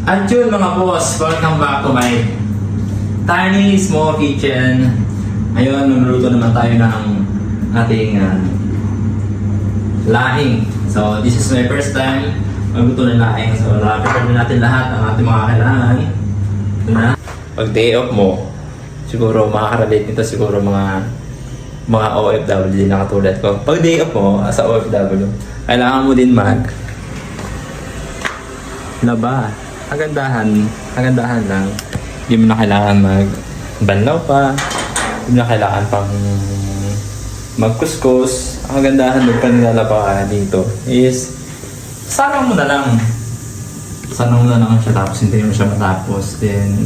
At yun mga boss, welcome back to my tiny small kitchen. Ayun, magluluto naman tayo ng ating laing. So this is my first time magluto ng laing. So prepare na natin lahat ang ating mga kailangan. Ito na. Pag day off mo, siguro makaka-relate nito siguro mga OFW din na katulad ko. Pag day off mo sa OFW, kailangan mo din laba. Kagandahan lang. Hindi mo na kailangan magbanlaw pa. Hindi mo na kailangan pang magkuskus. Ang kagandahan doon pa nilalaba ka dito is sarang mo na lang. Sarang mo na lang siya tapos hindi mo siya matapos. Then,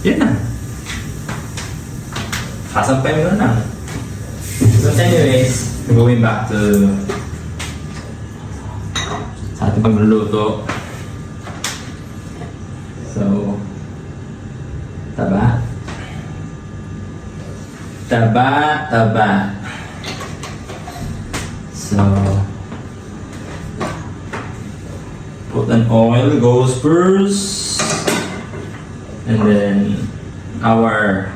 yun na. Kasampay mo na lang. So anyways, going back to sa ating pagluluto. So, taba. So, put an oil goes first, and then our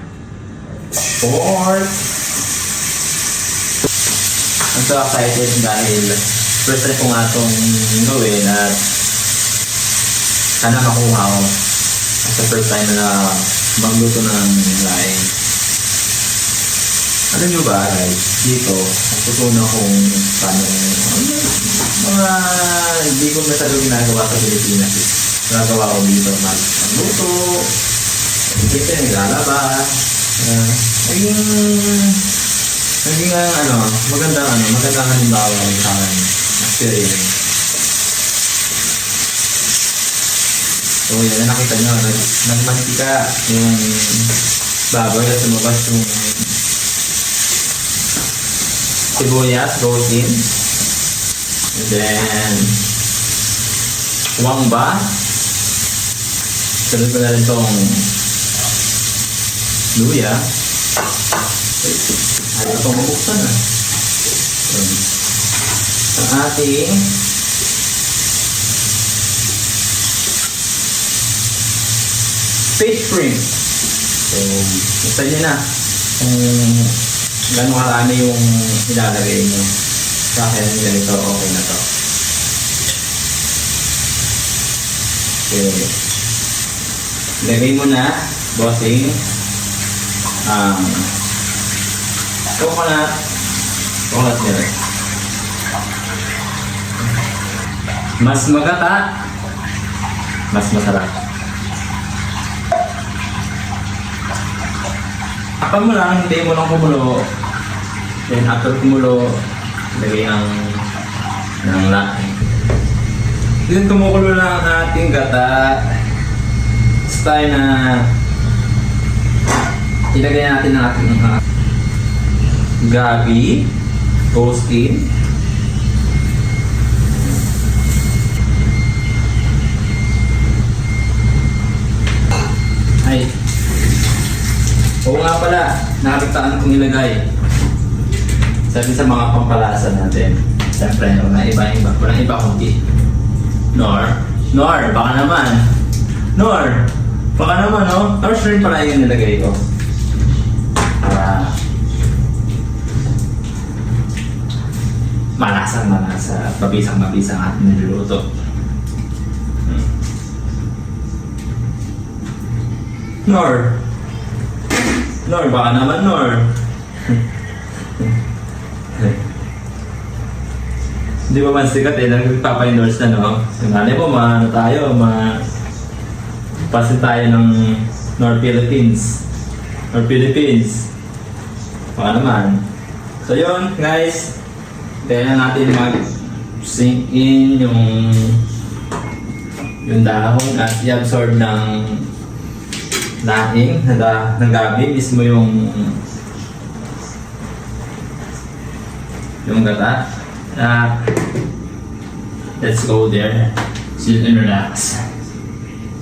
pork. I'm so excited dahil first time ko nga itong gawin at sana makuha ko. At the first time na magluto ng laing. Alam nyo ba guys, dito, natutunan kong paano mga hindi ko masyado ginagawa sa Pilipinas. Nagawa ko dito magluto, dito naglalaba. Naging magandang halimbawa sa akin experience. So yan, nakita nyo, nagmantika yung baboy at lumabas yung sibuyas, goes in. And then, tuwang ba? Sunod ko na rin itong luya. Ayaw itong mabuksan na. Ang ating fish shrimp. So, gusto nyo na kung gano'ng karami yung ilalagay nyo. Sa akin, ganito, okay na to. Okay. Ilagay mo na, bossing, coconut milk. Mas magata, mas masarap. Takpan mo lang, hindi mo lang kumulo. Then after kumulo, lagay ng laing. Then kumukulo lang ang ating gata. It's time na ilagay natin ang ating gabi, toast in. Ay. Oo nga pala, nakakita kong ilagay. Sabi sa mga pampalasa natin. Siyempre, walang iba kundi. Nor, baka naman. Baka naman, no? Nor shrimp pala yung nilagay ko. Para malasa, mabisang ating niluluto. Nor, baka naman Nor. Hindi ba man sikat nagpapa-endorse na, no? Sinali mo, pasin tayo ng Nor Philippines. Baka naman. So yun, guys. Kaya natin mag-sink in yung dahon at i-absorb ng laing ng gabi mismo yung gata. Let's go there. Chill and relax.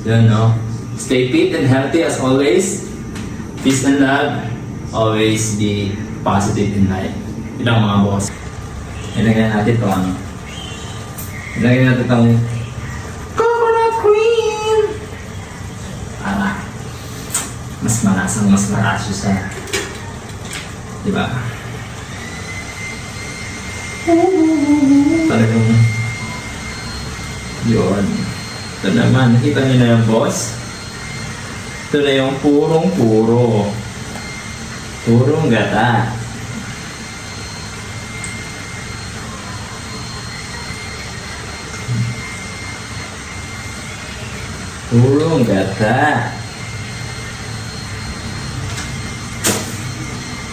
So, stay fit and healthy as always. Peace and love. Always be positive in life. Ilang mga boss. Ilagay natin itong Ilagay natin itong coconut cream. Mas malasang, mas marasyo sa... Diba? Talagang... Yun. Ito naman, nakita niyo na yung boss? Ito na yung purong-puro. Purong gata. Purong gata.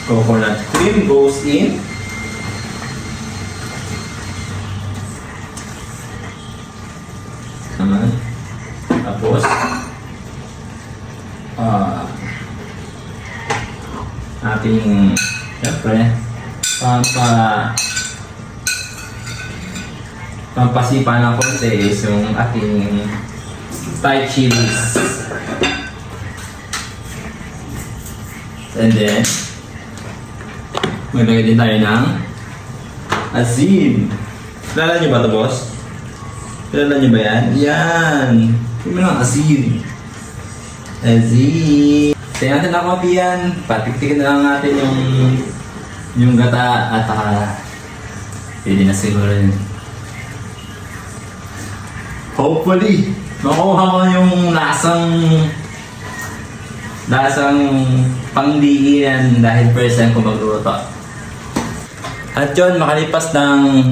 Coconut cream goes in. Naman. Tapos, ating, siyempre, pampasipa ng konti is yung ating Thai chilies. And then, maglagay din tayo ng asin. Kilala niyo ba ito, boss? Kilala niyo ba yan? Yan! Yung ng asin. Asin. Tayo natin na konti yan. Patiktikin na lang natin yung gata at pwede na siguro yun. Hopefully, makuha ko yung lasang pangdiinan dahil first time ko magluto. At yun, makalipas ng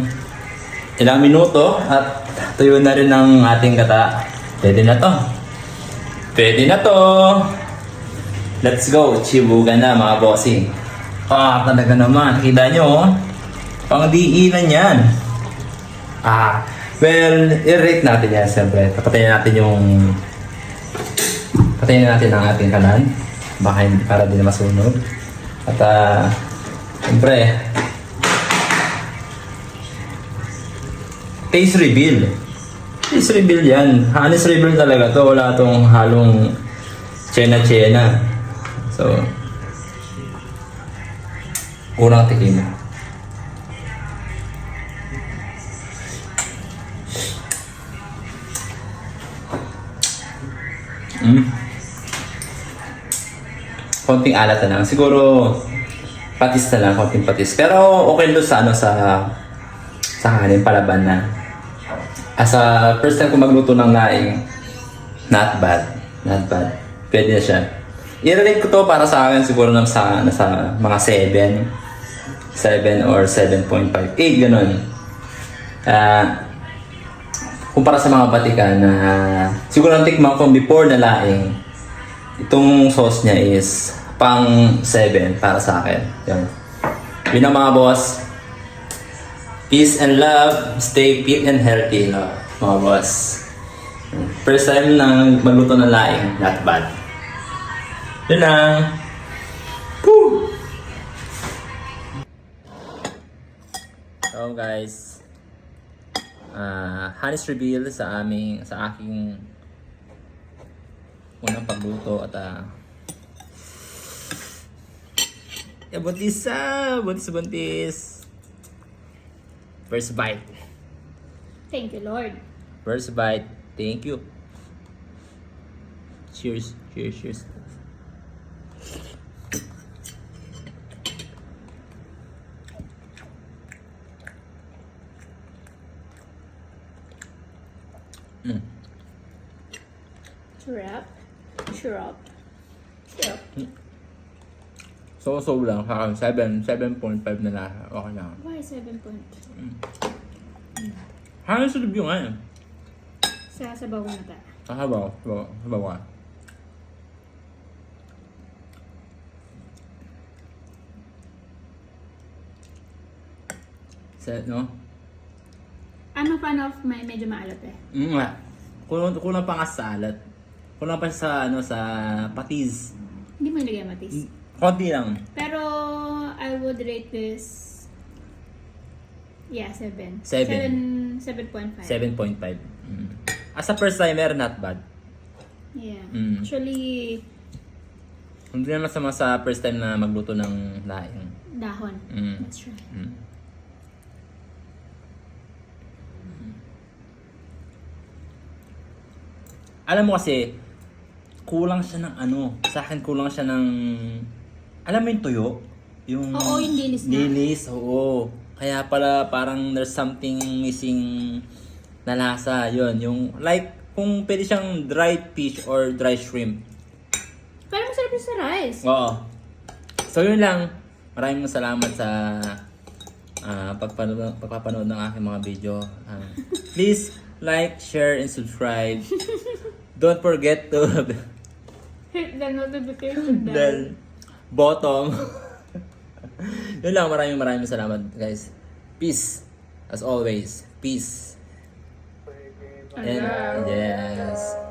ilang minuto at tuyo na rin ng ating gata. Pwede na to. Pwede na to. Let's go. Chibugan na mga bossing. Talaga naman. Kita nyo, oh. Pangdiinan yan. Well, i-rate natin yan siyempre. Patayin natin ang ating kalan. Baka hindi para din masunog. At siyempre, taste reveal. Taste reveal yan. Honest reveal talaga to. Wala tong halong tsena-tsena. So, unang tikim. Konting alat na lang. Siguro, patis na lang. Konting patis. Pero, okay doon sa kanin, palaban na. As a first time ko magluto ng laing, not bad. Not bad. Pwede na siya. I-relate ko to para sa akin siguro nasa mga 7 or 7.5. 8, ganun. Kumpara sa mga batika na siguro natikman ko before na laing, itong sauce niya is pang 7 para sa akin. Yan. Yun ang mga boss. Peace and love. Stay fit and healthy, no? Mga boss. First time na magluto ng laing, not bad. Yun lang. Woo! So guys, honest reveal sa aking unang pagluto at buntis. First bite. Thank you, Lord. First bite. Thank you. Cheers. Cheers. Cheers. Syrup. So lang. 7.5 na lang. Okay lang. Why 7 point? Halos review nga eh. Sa sabaw na ta. Sabaw ka. Set, no? I'm a fan of medyo maalat eh. Nga. Kulang pa nga sa alat. Kulang pa sa patis. Hindi mo ilagay matis. Konti lang. Pero I would rate this 7. 7.5. 7.5. As a first timer, not bad. Yeah. Mm. Actually, Hindi naman masama sa first time na magluto ng laing. dahon. That's right. Alam mo kasi, kulang siya ng ano. Sa akin kulang siya ng... Alam mo yung tuyo? Yung Oo, yung dilis na. dilis, oo. Kaya pala parang there's something missing na lasa. Yun, yung like kung pwede siyang dried fish or dry shrimp. Pero masarap yung sa rice. Oo. So yun lang. Maraming salamat sa pagpapanood ng aking mga video. Please like, share, and subscribe. Don't forget to Hit the notification bell. bell bottom. Yun lang, maraming salamat guys. Peace. As always. Peace. And yes.